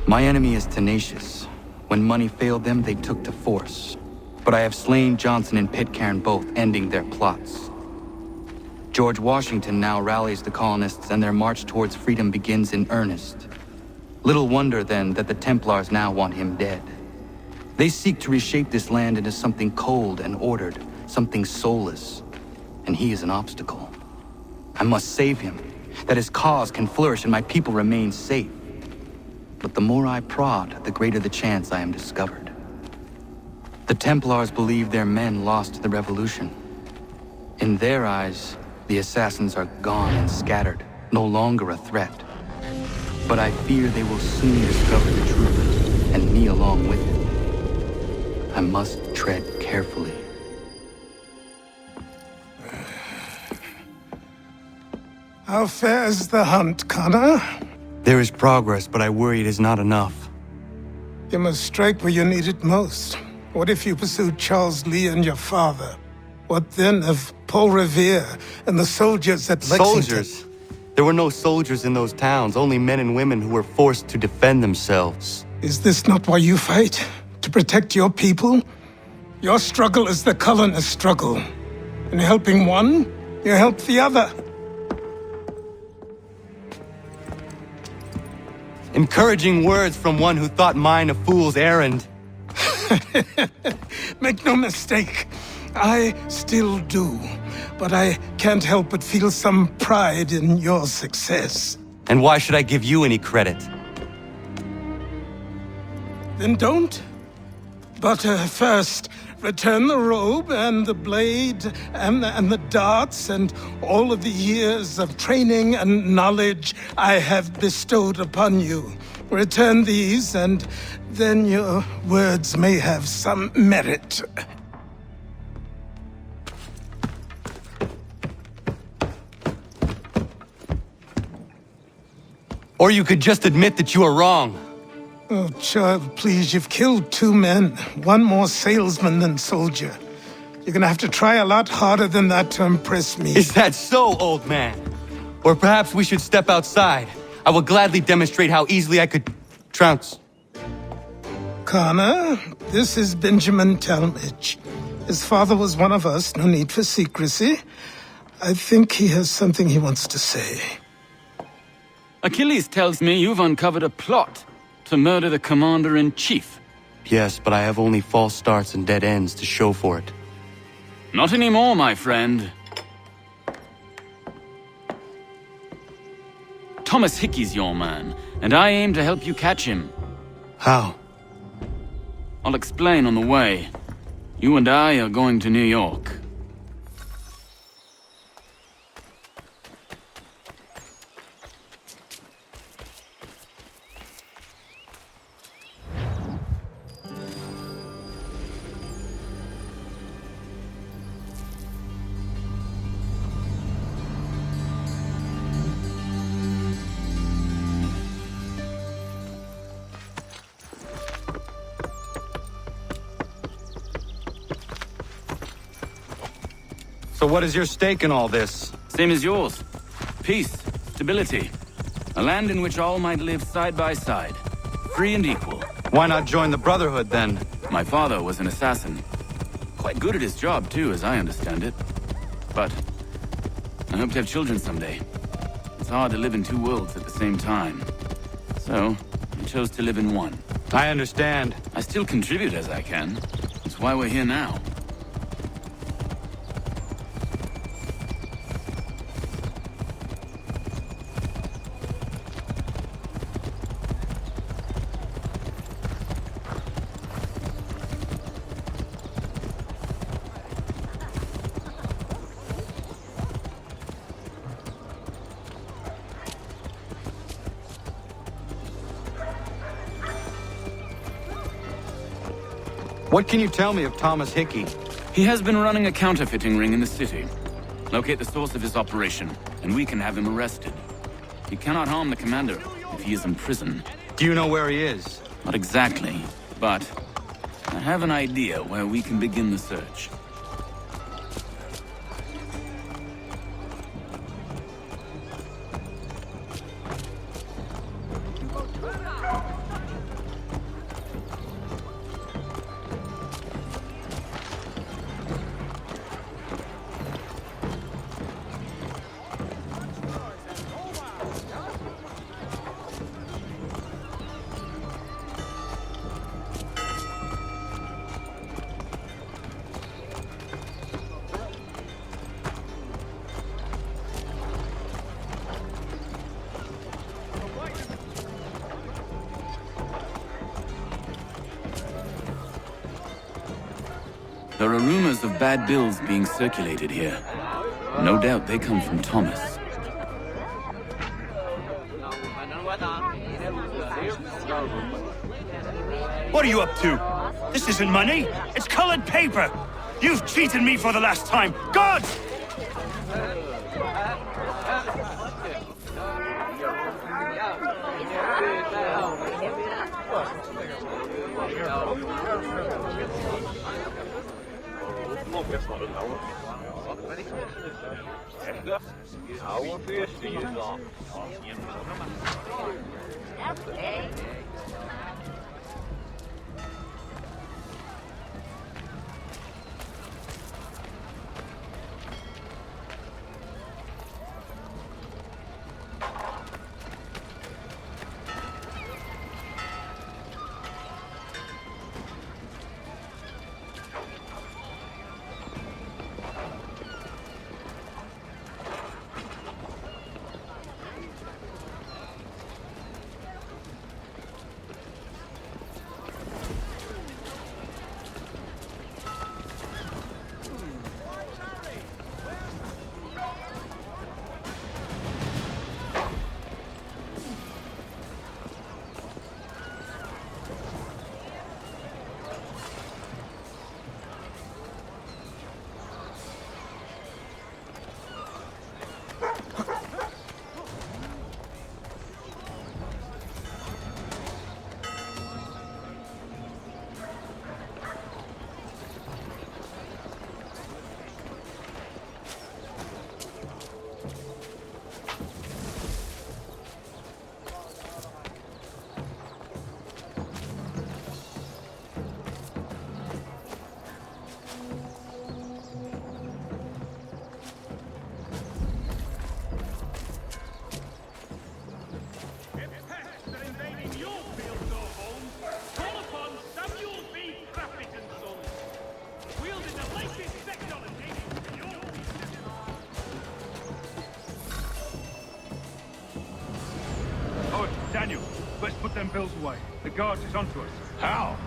My enemy is tenacious. When money failed them, they took to force. But I have slain Johnson and Pitcairn both, ending their plots. George Washington now rallies the colonists and their march towards freedom begins in earnest. Little wonder, then, that the Templars now want him dead. They seek to reshape this land into something cold and ordered, something soulless. And he is an obstacle. I must save him, that his cause can flourish and my people remain safe. But the more I prod, the greater the chance I am discovered. The Templars believe their men lost the revolution. In their eyes, the assassins are gone and scattered, no longer a threat. But I fear they will soon discover the truth, and me along with it. I must tread carefully. How fares the hunt, Connor? There is progress, but I worry it is not enough. You must strike where you need it most. What if you pursued Charles Lee and your father? What then of Paul Revere and the soldiers at Lexington? Soldiers? There were no soldiers in those towns, only men and women who were forced to defend themselves. Is this not why you fight? To protect your people? Your struggle is the colonists' struggle. In helping one, you help the other. Encouraging words from one who thought mine a fool's errand. Make no mistake, I still do. But I can't help but feel some pride in your success. And why should I give you any credit? Then don't. But first, return the robe and the blade and the darts and all of the years of training and knowledge I have bestowed upon you. Return these, and then your words may have some merit. Or you could just admit that you are wrong. Oh, child, please, you've killed 2 men. One more salesman than soldier. You're gonna have to try a lot harder than that to impress me. Is that so, old man? Or perhaps we should step outside. I will gladly demonstrate how easily I could trounce. Connor, this is Benjamin Talmadge. His father was one of us, no need for secrecy. I think he has something he wants to say. Achilles tells me you've uncovered a plot to murder the Commander-in-Chief. Yes, but I have only false starts and dead ends to show for it. Not anymore, my friend. Thomas Hickey's your man, and I aim to help you catch him. How? I'll explain on the way. You and I are going to New York. So what is your stake in all this? Same as yours. Peace, stability. A land in which all might live side by side. Free and equal. Why not join the Brotherhood, then? My father was an assassin. Quite good at his job, too, as I understand it. But I hope to have children someday. It's hard to live in 2 worlds at the same time. So, I chose to live in one. I understand. I still contribute as I can. That's why we're here now. What can you tell me of Thomas Hickey? He has been running a counterfeiting ring in the city. Locate the source of his operation, and we can have him arrested. He cannot harm the commander if he is in prison. Do you know where he is? Not exactly, but I have an idea where we can begin the search. There are rumors of bad bills being circulated here. No doubt they come from Thomas. What are you up to? This isn't money. It's colored paper. You've cheated me for the last time. Gods! Daniel, let's put them bills away. The guards is onto us. How?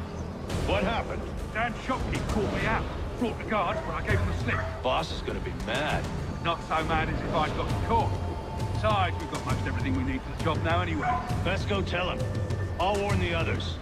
What happened? Dan Shopkeep called me out. Brought the guards, but I gave him the slip. Boss is gonna be mad. Not so mad as if I'd got caught. Besides, we've got most everything we need for the job now anyway. Best go tell him. I'll warn the others.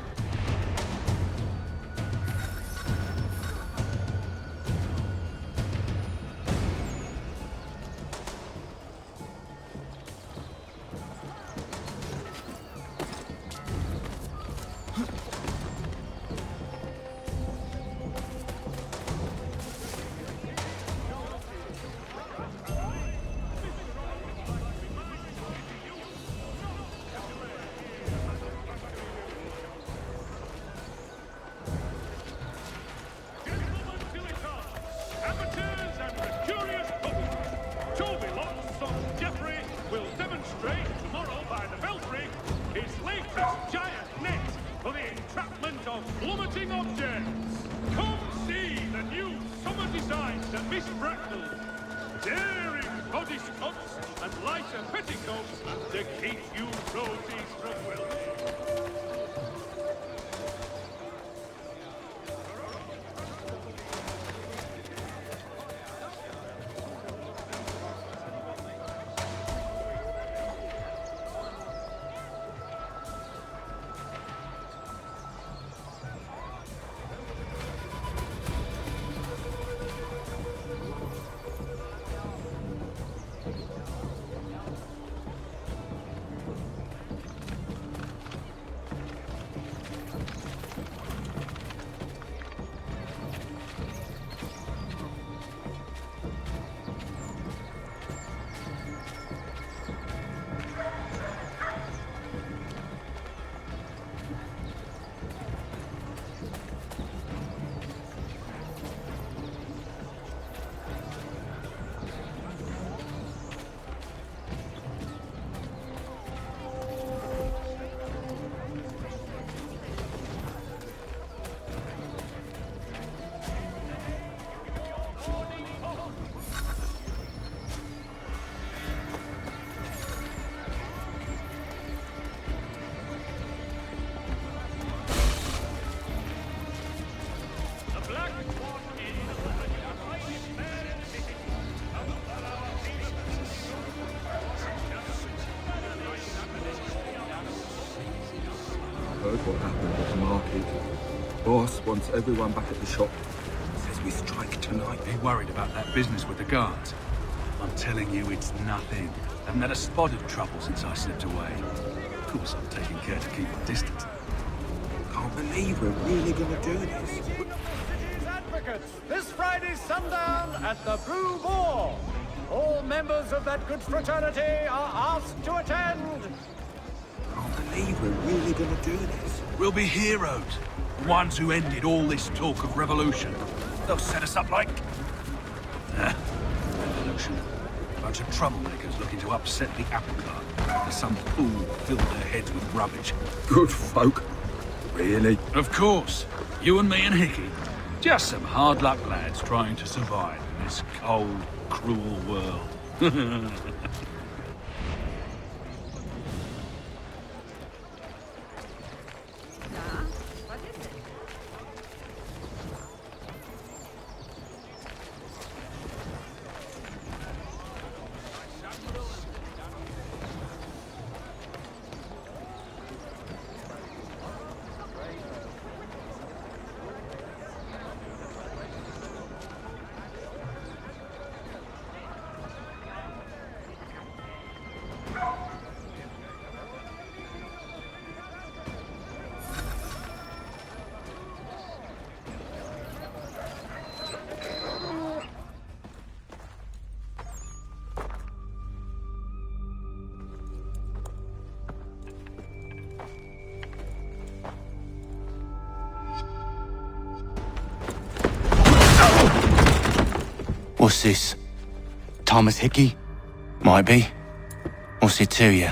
heard what happened at the market. Boss wants everyone back at the shop. Says we strike tonight. Be worried about that business with the guards. I'm telling you, it's nothing. Haven't had a spot of trouble since I slipped away. Of course, I'm taking care to keep a distance. Can't believe we're really gonna do this. Advocates, this Friday sundown at the Brew Ball. All members of that good fraternity are asked to attend. Can't believe we're really gonna do this. We'll be heroes. The ones who ended all this talk of revolution. They'll set us up like... revolution. A bunch of troublemakers looking to upset the apple cart. Some fool filled their heads with rubbish. Good folk. Really? Of course. You and me and Hickey. Just some hard luck lads trying to survive in this cold, cruel world. What's this? Thomas Hickey? Might be. What's it to you?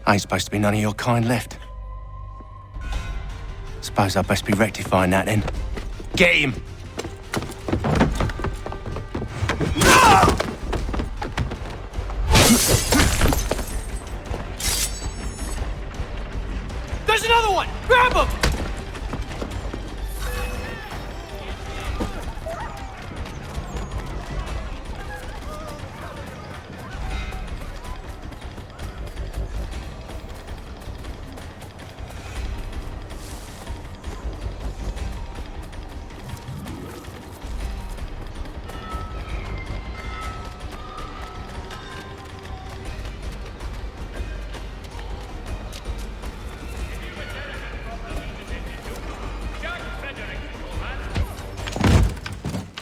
Ain't supposed to be none of your kind left. Suppose I best be rectifying that then. Get him! There's another one! Grab him!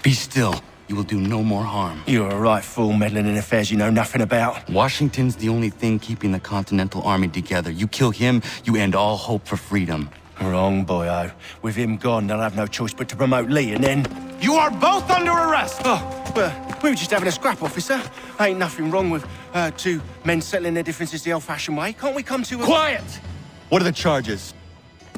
Be still. You will do no more harm. You're a right fool meddling in affairs you know nothing about. Washington's the only thing keeping the Continental Army together. You kill him, you end all hope for freedom. Wrong, boyo. With him gone, they'll have no choice but to promote Lee, and then... You are both under arrest! Oh, well, we were just having a scrap, officer. Ain't nothing wrong with two men settling their differences the old-fashioned way. Can't we come to a... Quiet! What are the charges?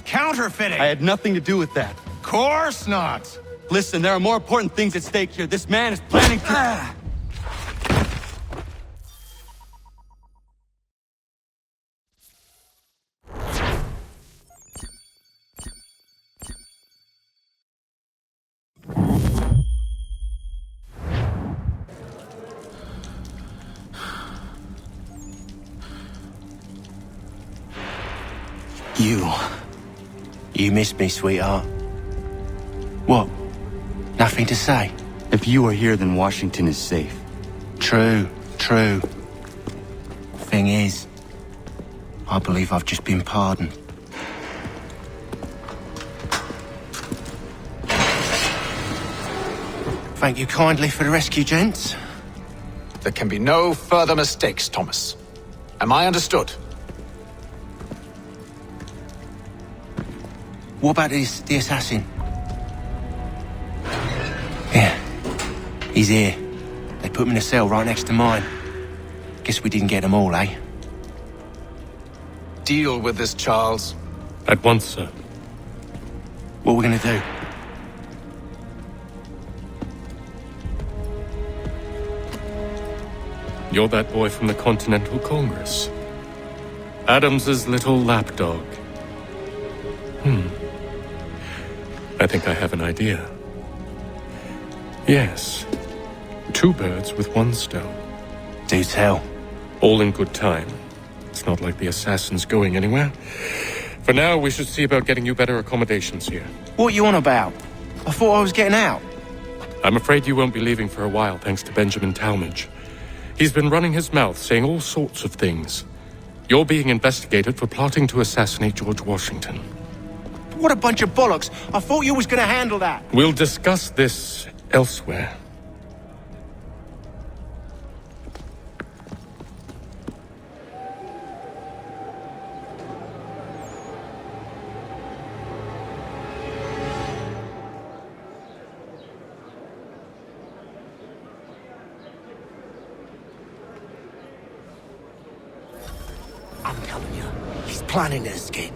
Counterfeiting! I had nothing to do with that. Course not! Listen, there are more important things at stake here. This man is planning to... You missed me, sweetheart. What? Nothing to say? If you are here, then Washington is safe. True. Thing is, I believe I've just been pardoned. Thank you kindly for the rescue, gents. There can be no further mistakes, Thomas. Am I understood? What about the assassin? Yeah, he's here. They put him in a cell right next to mine. Guess we didn't get them all, eh? Deal with this, Charles. At once, sir. What are we gonna do? You're that boy from the Continental Congress. Adams's little lapdog. I think I have an idea. Yes. 2 birds with 1 stone. Do tell. All in good time. It's not like the assassin's going anywhere. For now, we should see about getting you better accommodations here. What you on about? I thought I was getting out. I'm afraid you won't be leaving for a while, thanks to Benjamin Talmadge. He's been running his mouth, saying all sorts of things. You're being investigated for plotting to assassinate George Washington. What a bunch of bollocks. I thought you was gonna handle that. We'll discuss this elsewhere. I'm telling you, he's planning to escape.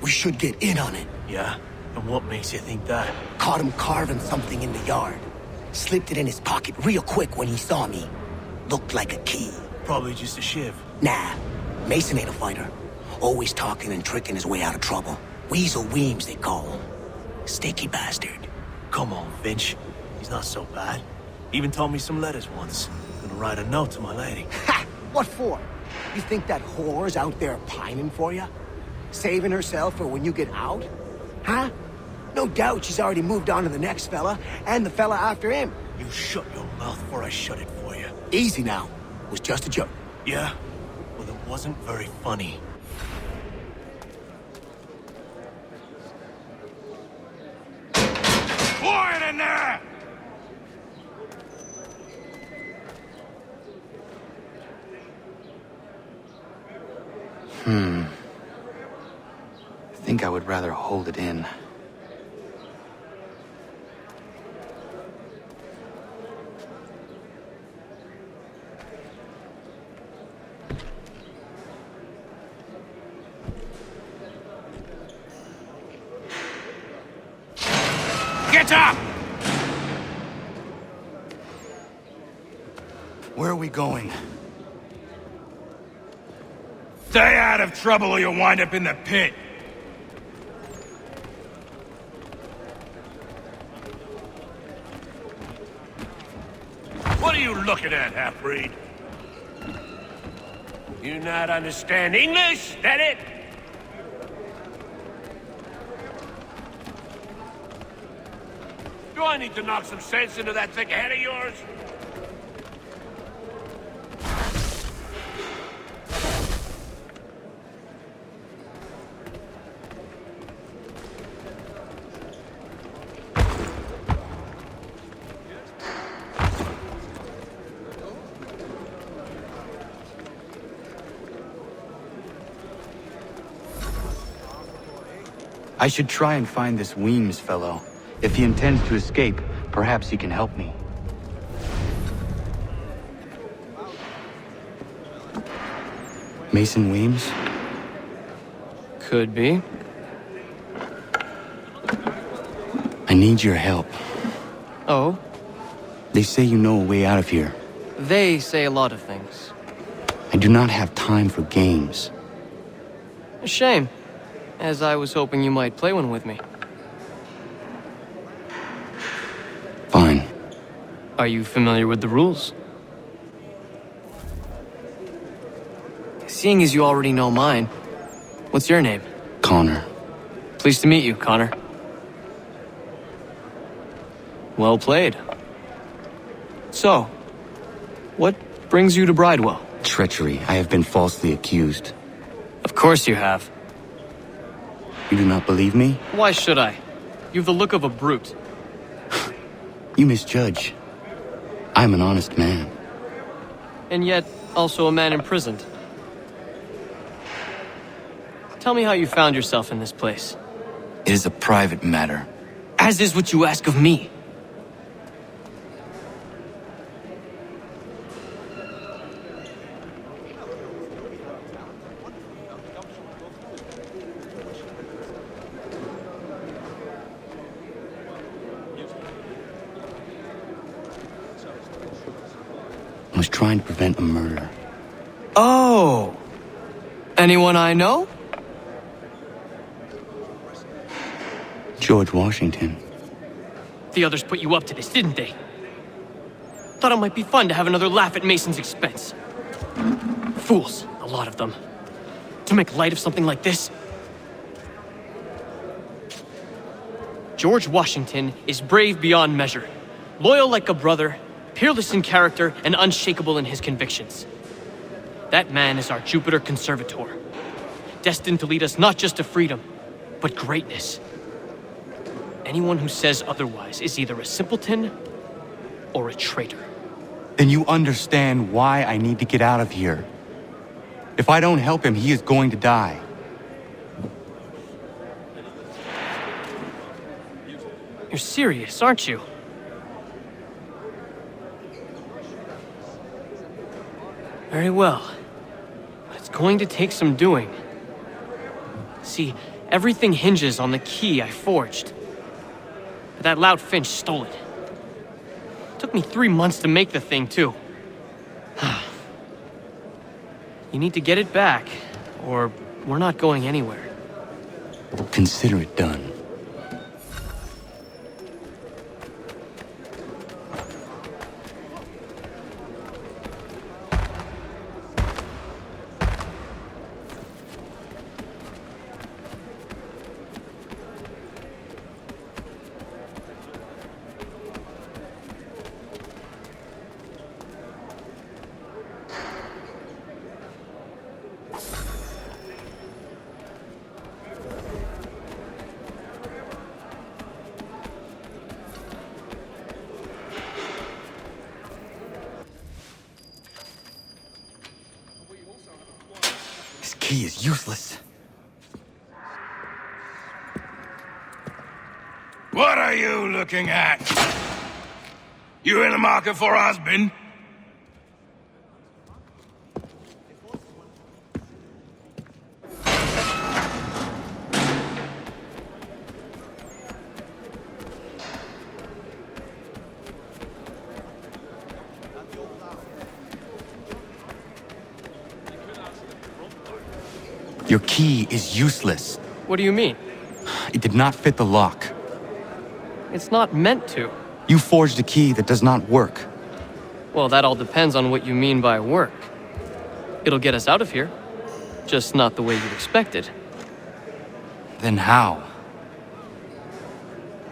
We should get in on it. Yeah? And what makes you think that? Caught him carving something in the yard. Slipped it in his pocket real quick when he saw me. Looked like a key. Probably just a shiv. Nah, Mason ain't a fighter. Always talking and tricking his way out of trouble. Weasel Weems, they call him. Sticky bastard. Come on, Finch. He's not so bad. Even taught me some letters once. Gonna write a note to my lady. Ha! What for? You think that whore's out there pining for you? Saving herself for when you get out? Huh? No doubt she's already moved on to the next fella, and the fella after him. You shut your mouth before I shut it for you. Easy now. It was just a joke. Yeah? Well, it wasn't very funny. Quiet in there! I think I would rather hold it in. Get up! Where are we going? Stay out of trouble or you'll wind up in the pit. What are you looking at, half-breed? You not understand English, that it? Do I need to knock some sense into that thick head of yours? I should try and find this Weems fellow. If he intends to escape, perhaps he can help me. Mason Weems? Could be. I need your help. Oh? They say you know a way out of here. They say a lot of things. I do not have time for games. A shame, as I was hoping you might play one with me. Fine. Are you familiar with the rules? Seeing as you already know mine, what's your name? Connor. Pleased to meet you, Connor. Well played. So, what brings you to Briddewell? Treachery. I have been falsely accused. Of course you have. You do not believe me? Why should I? You've the look of a brute. You misjudge. I'm an honest man. And yet, also a man imprisoned. Tell me how you found yourself in this place. It is a private matter. As is what you ask of me. I was trying to prevent a murder. Oh! Anyone I know? George Washington. The others put you up to this, didn't they? Thought it might be fun to have another laugh at Mason's expense. Fools, a lot of them. make light of something like this? George Washington is brave beyond measure, loyal like a brother, peerless in character, and unshakable in his convictions. That man is our Jupiter Conservator, destined to lead us not just to freedom, but greatness. Anyone who says otherwise is either a simpleton or a traitor. Then you understand why I need to get out of here. If I don't help him, he is going to die. You're serious, aren't you? Very well. But it's going to take some doing. See, everything hinges on the key I forged. But that loud Finch stole it. Took me 3 months to make the thing, too. You need to get it back, or we're not going anywhere. Consider it done. Key is useless. What are you looking at? You in the market for a husband? Your key is useless. What do you mean? It did not fit the lock. It's not meant to. You forged a key that does not work. Well, that all depends on what you mean by work. It'll get us out of here. Just not the way you'd expected. Then how?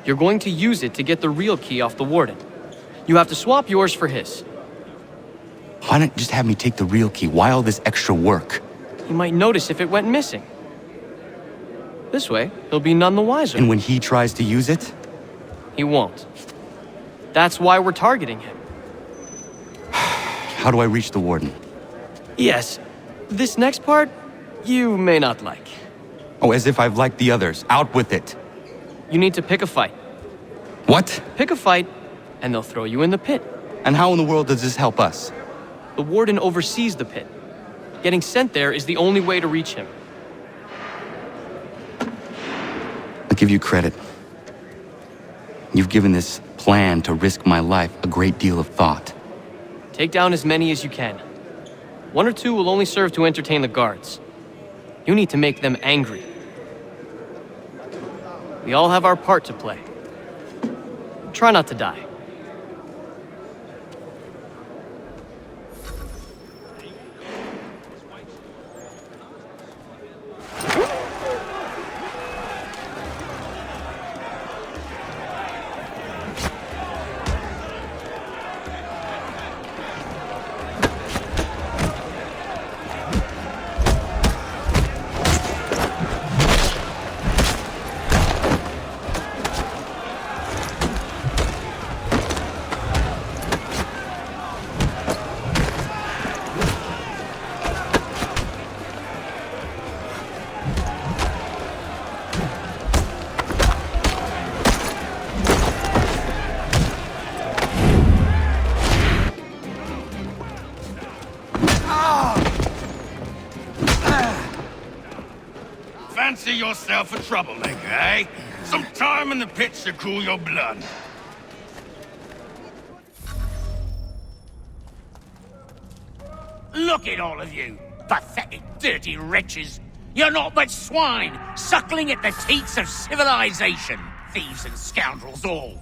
You're going to use it to get the real key off the warden. You have to swap yours for his. Why not just have me take the real key? Why all this extra work? He might notice if it went missing. This way, he'll be none the wiser. And when he tries to use it? He won't. That's why we're targeting him. How do I reach the warden? Yes. This next part, you may not like. Oh, as if I've liked the others. Out with it. You need to pick a fight. What? Pick a fight, and they'll throw you in the pit. And how in the world does this help us? The warden oversees the pit. Getting sent there is the only way to reach him. I'll give you credit. You've given this plan to risk my life a great deal of thought. Take down as many as you can. 1 or 2 will only serve to entertain the guards. You need to make them angry. We all have our part to play. Try not to die. Fancy yourself a troublemaker, eh? Some time in the pits to cool your blood. Look at all of you, pathetic, dirty wretches. You're not but swine, suckling at the teats of civilization. Thieves and scoundrels all.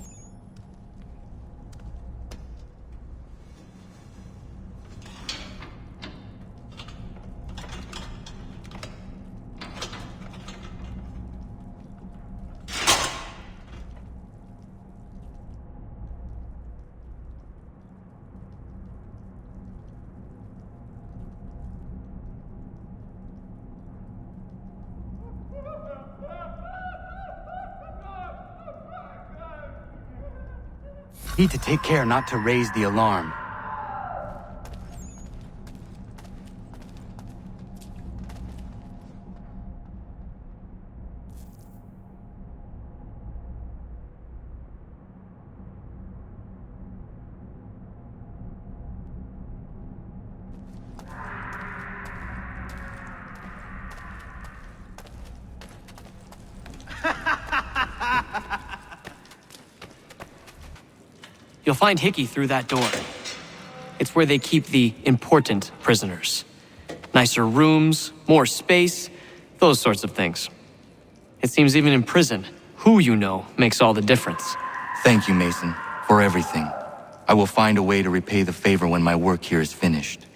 Need to take care not to raise the alarm. You'll find Hickey through that door. It's where they keep the important prisoners. Nicer rooms, more space, those sorts of things. It seems even in prison, who you know makes all the difference. Thank you, Mason, for everything. I will find a way to repay the favor when my work here is finished.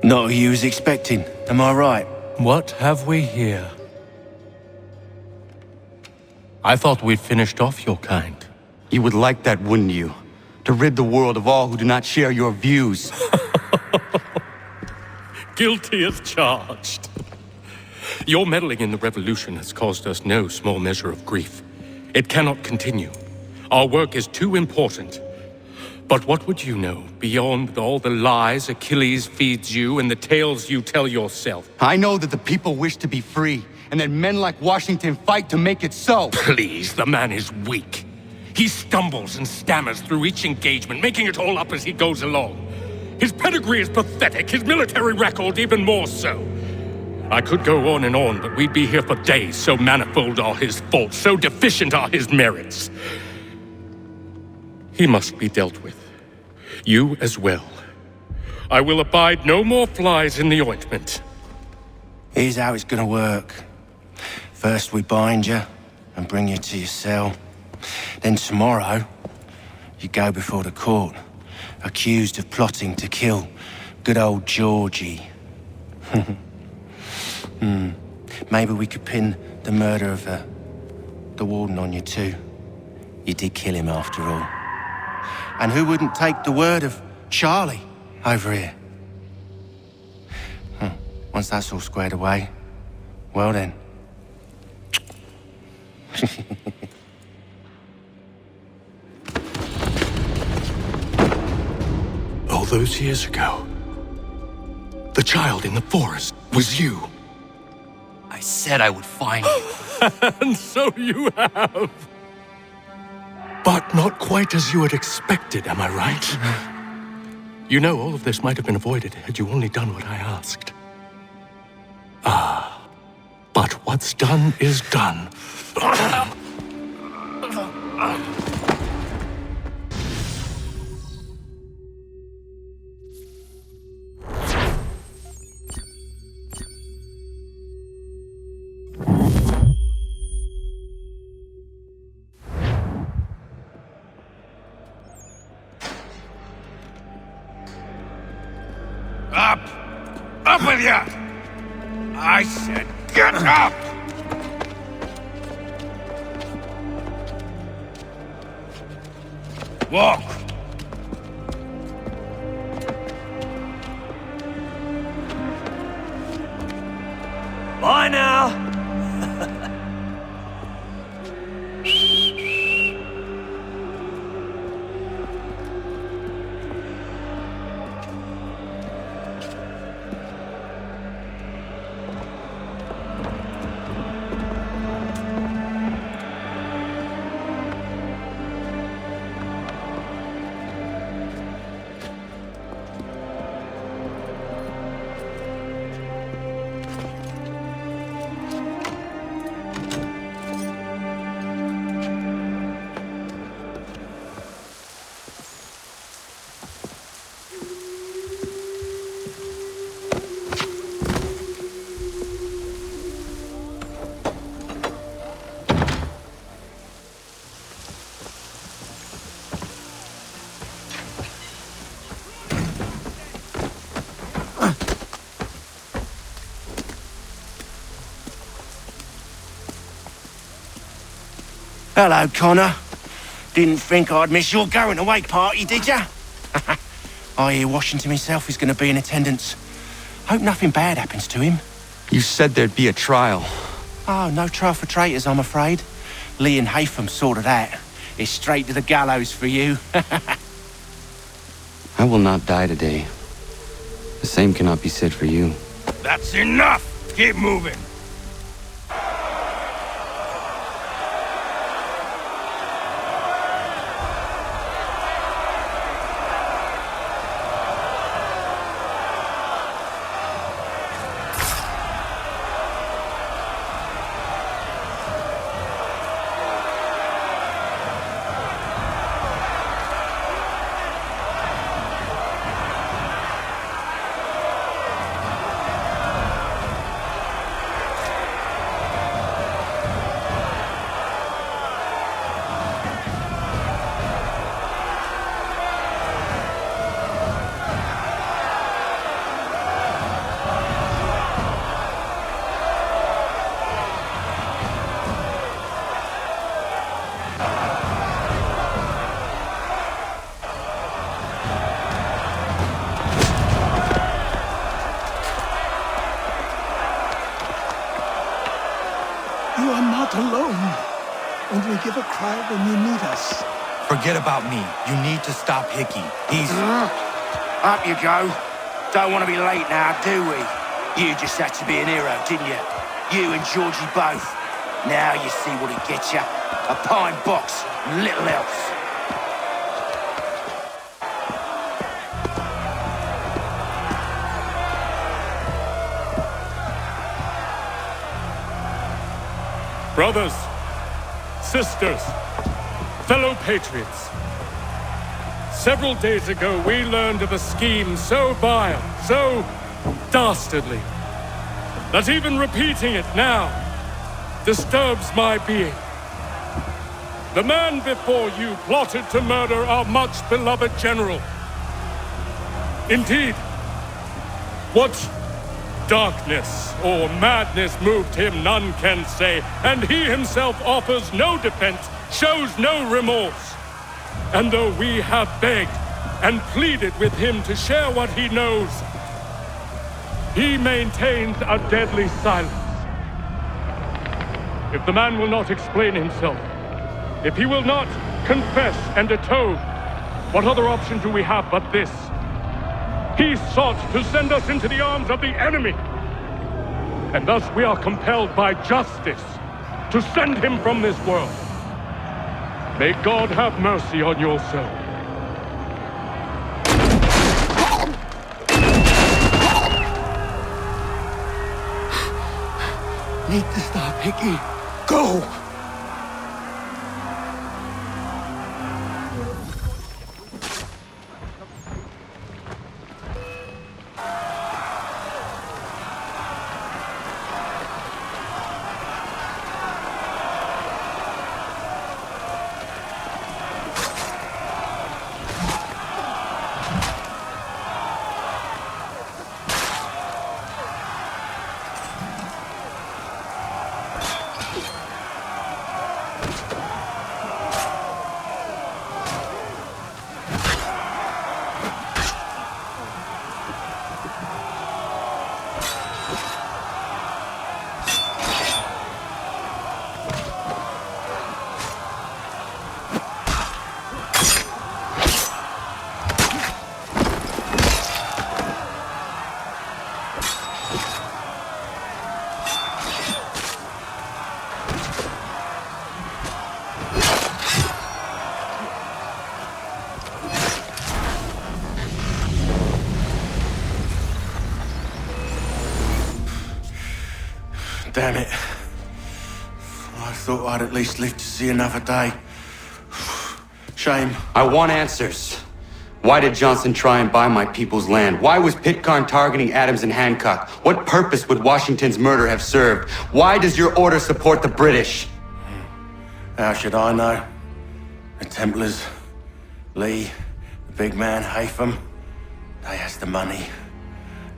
Not what you was expecting, am I right? What have we here? I thought we'd finished off your kind. You would like that, wouldn't you? To rid the world of all who do not share your views. Guilty as charged. Your meddling in the revolution has caused us no small measure of grief. It cannot continue. Our work is too important. But what would you know beyond all the lies Achilles feeds you and the tales you tell yourself? I know that the people wish to be free, and that men like Washington fight to make it so. Please, the man is weak. He stumbles and stammers through each engagement, making it all up as he goes along. His pedigree is pathetic, his military record even more so. I could go on, but we'd be here for days, so manifold are his faults, so deficient are his merits. He must be dealt with. You as well. I will abide no more flies in the ointment. Here's how it's gonna work. First we bind you and bring you to your cell. Then tomorrow, you go before the court, accused of plotting to kill good old Georgie. Maybe we could pin the murder of the warden on you too. You did kill him after all. And who wouldn't take the word of Charlie over here? Once that's all squared away, well then. All those years ago, the child in the forest was you. I said I would find you. And so you have. But not quite as you had expected, am I right? You know, all of this might have been avoided had you only done what I asked. But what's done is done. Up! Up with you! I said get up! Walk! Bye now! Hello, Connor. Didn't think I'd miss your going-away party, did ya? I hear Washington himself is going to be in attendance. Hope nothing bad happens to him. You said there'd be a trial. Oh, no trial for traitors, I'm afraid. Lee and Haytham sorted that. It's straight to the gallows for you. I will not die today. The same cannot be said for you. That's enough! Keep moving! You are not alone. Only give a cry when you need us. Forget about me. You need to stop Hickey. He's... Up you go. Don't want to be late now, do we? You just had to be an hero, didn't you? You and Georgie both. Now you see what it gets you. A pine box, little else. Brothers, sisters, fellow patriots. Several days ago, we learned of a scheme so vile, so dastardly, that even repeating it now disturbs my being. The man before you plotted to murder our much-beloved general. Indeed, what darkness or madness moved him, none can say, and he himself offers no defense, shows no remorse. And though we have begged and pleaded with him to share what he knows, he maintains a deadly silence. If the man will not explain himself, if he will not confess and atone, what other option do we have but this? He sought to send us into the arms of the enemy. And thus we are compelled by justice to send him from this world. May God have mercy on your soul. Need to stop, Hickey. Go! Damn it. I thought I'd at least live to see another day. Shame. I want answers. Why did Johnson try and buy my people's land? Why was Pitcairn targeting Adams and Hancock? What purpose would Washington's murder have served? Why does your order support the British? How should I know? The Templars, Lee, the big man, Haytham, they has the money.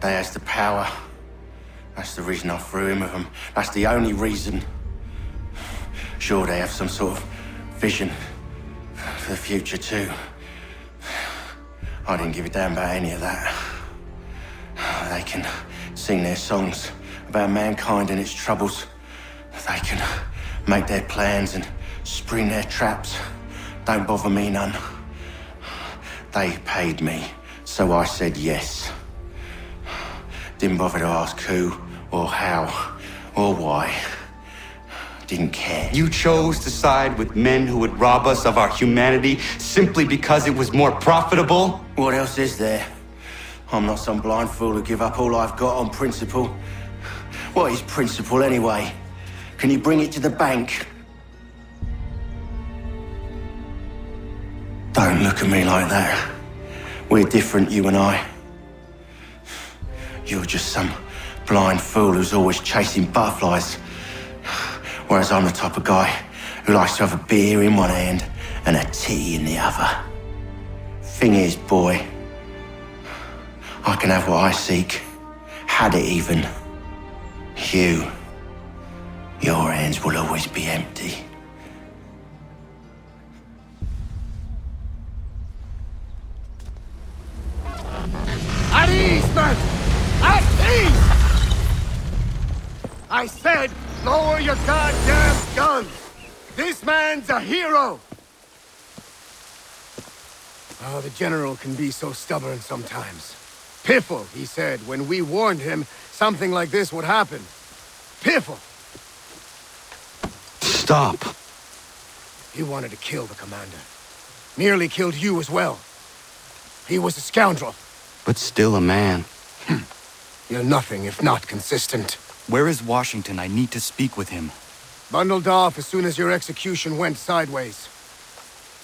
They has the power. That's the reason I threw in with them. That's the only reason. Sure, they have some sort of vision for the future too. I didn't give a damn about any of that. They can sing their songs about mankind and its troubles. They can make their plans and spring their traps. Don't bother me none. They paid me, so I said yes. Didn't bother to ask who, or how, or why. Didn't care. You chose to side with men who would rob us of our humanity simply because it was more profitable? What else is there? I'm not some blind fool who give up all I've got on principle. What is principle anyway? Can you bring it to the bank? Don't look at me like that. We're different, you and I. You're just some blind fool who's always chasing butterflies. Whereas I'm the type of guy who likes to have a beer in one hand and a tea in the other. Thing is, boy, I can have what I seek. Had it even. Your hands will always be empty. At ease, man! At ease! I said, lower your goddamn guns! This man's a hero! Oh, the General can be so stubborn sometimes. Piffle, he said, when we warned him something like this would happen. Piffle! Stop. He wanted to kill the commander. Nearly killed you as well. He was a scoundrel. But still a man. You're nothing if not consistent. Where is Washington? I need to speak with him. Bundled off as soon as your execution went sideways.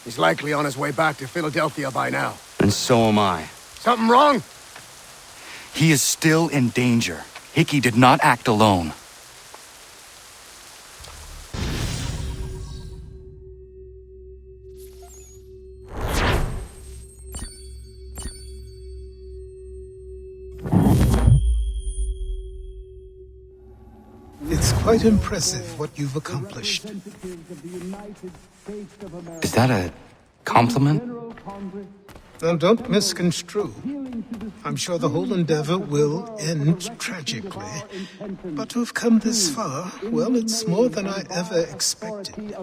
He's likely on his way back to Philadelphia by now. And so am I. Something wrong? He is still in danger. Hickey did not act alone. It's quite impressive what you've accomplished. Is that a compliment? Now, don't misconstrue. I'm sure the whole endeavor will end tragically. But to have come this far, well, it's more than I ever expected.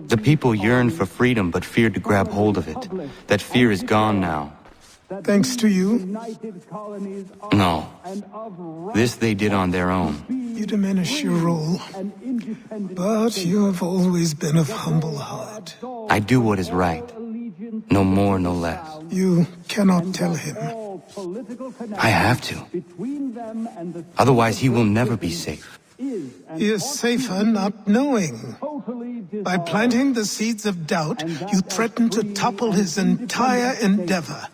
The people yearned for freedom but feared to grab hold of it. That fear is gone now. Thanks to you? No. This they did on their own. You diminish your role. But you have always been of humble heart. I do what is right. No more, no less. You cannot tell him. I have to. Otherwise, he will never be safe. He is safer not knowing. By planting the seeds of doubt, you threaten to topple his entire endeavor.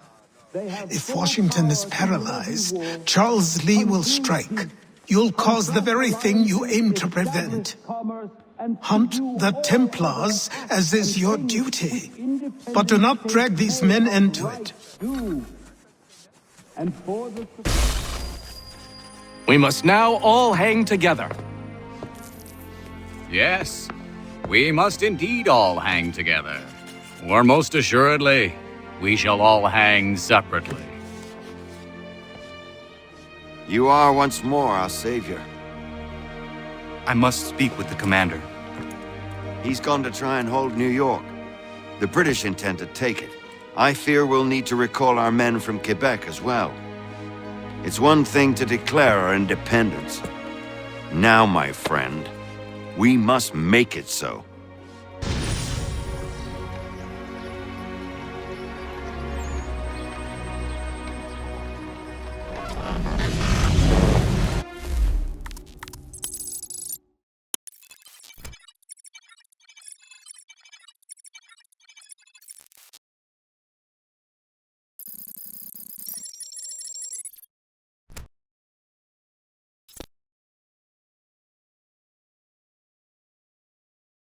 If Washington is paralyzed, Charles Lee will strike. You'll cause the very thing you aim to prevent. Hunt the Templars, as is your duty. But do not drag these men into it. We must now all hang together. Yes, we must indeed all hang together. Or most assuredly, we shall all hang separately. You are once more our savior. I must speak with the commander. He's gone to try and hold New York. The British intend to take it. I fear we'll need to recall our men from Quebec as well. It's one thing to declare our independence. Now, my friend, we must make it so.